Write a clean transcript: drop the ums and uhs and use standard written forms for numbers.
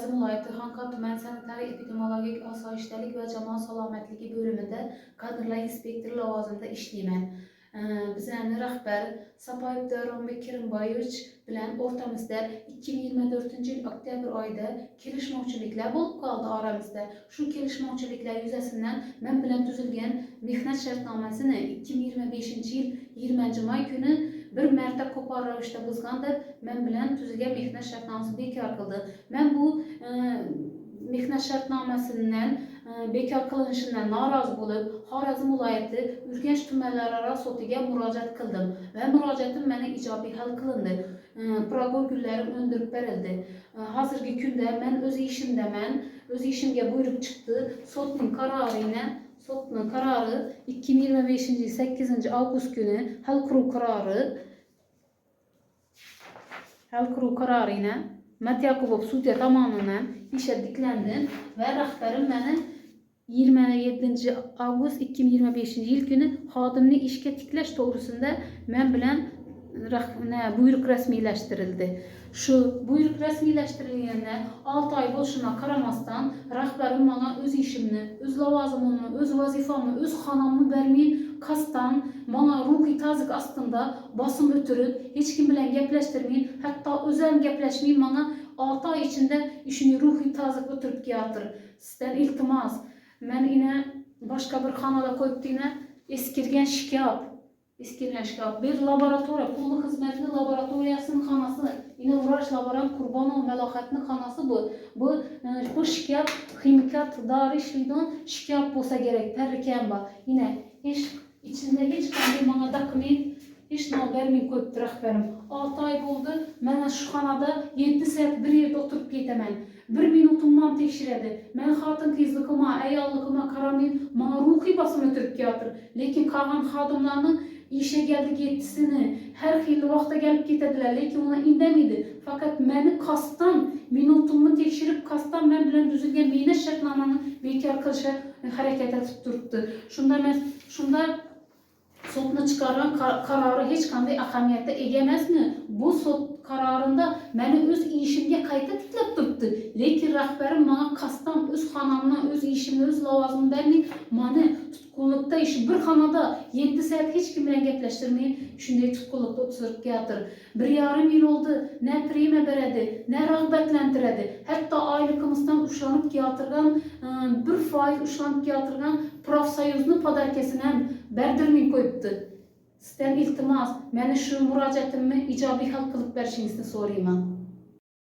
Xorazm viloyati Xankart tuman sanitariya epidemiologik osoyishtalik va jamoat salomatligi bo'limida kadrlar inspektori lavozimida ishlayman. Bizning rahbar Sapoyev Davronbek Kerimboyevich bilan o'rtamizda 2024-yil oktyabr oyida kelishmovchiliklar bo'lib qoldi oramizda. Shu kelishmovchiliklar yuzasidan men bilan tuzilgan mehnat shartnomasini 2025-yil 20-may kuni bir marta qo'pol ravishda buzgan deb men bilan tuzilgan mehnat shartnomasini bekor qildi. Men bu mehnat shartnomasidan bekor qilinishidan norozi bo'lib, Xorazm viloyati Urganch tumanlararo sudiga murojaat qildim va murojaatim meni ijobiy hal qilindi. Prokuror kunlarim undirib berildi. Hozirgi kunda men o'z ishimdaman. O'z ishimga buyruq chiqdi. Sudning qarori 2025-yil 8-avgust kuni hal qiruv qaroriga Matyakubov sudya tomonidan ishga tiklandim va rahbarim meni 27-avgust 2025-yil kuni xodimni ishga tiklash to'g'risida men bilan buyruq rasmiylashtirildi. Shu buyruq rasmiylashtirilganda 6 oy bo'lishina qaramasdan rahbarim menga o'z ishimni, o'z lavozimimni, o'z vazifamni, o'z xonamni bermay, qasddan menga ruhiy tazyiq ostida bosim o'tirib, hech kim bilan gaplashtirmay, hatto o'zim gaplashmay menga 6 oy ichida ishini ruhiy tazyiq o'tirib keltir. Sizdan iltimos, men ina boshqa bir xonada qo'yibdinglar, eskirgan shkaf, bir laboratoriya, pulli xizmatli laboratoriyasining xonasi, ina vrach laborant Qurbonov Malohatning xonasi bu. Bu shkaf ximikat dori ishlaydigan shkaf bo'lsa kerak, parikam bor. Ina ichida hech qanday menga dokument hech nima bermay qo'yibdi rahbarim. 6 oy bo'ldi, mana shu xonada 7 soat bir yerda o'tirib ketaman. 1 minutimdan tekshiradi. Men xotin-qizligimga, ayolligimga qaramay, menga ruhiy bosim o'tirib keltir. Lekin qolgan xodimlarning ishga keldi 7sini har xil vaqtda kelib ketadilar, lekin ular indamaydi. Faqat meni qasddan minutimni tekshirib, qasddan men bilan tuzilgan mehnat shartnomani bekor qilishga harakat etib turibdi. Shunda sudni chiqargan qarori hech qanday ahamiyatga ega emasmi? Bu sud qarorida meni o'z ishimga qayta tiklab turibdi. Lekin rahbarim menga qasddan o'z xonamni, o'z ishimni, o'z lavozimimni bermay, meni tutqunlikda ish bir xonada 7 soat hech kim bilan gaplashtirmay, shunday tutqunlikda o'tirib keltir. 1,5 yil oldu. Ne prima beradi, ne rag'batlantiradi. Hatto oyligimizdan ushlanib keltirgan, 1% ushlanib keltirgan profsoyuzni podarkasini ham berdirmay qo'yibdi. Sizdan iltimos, meni shu murojaatimni ijobiy hal qilib berishingizni so'rayman.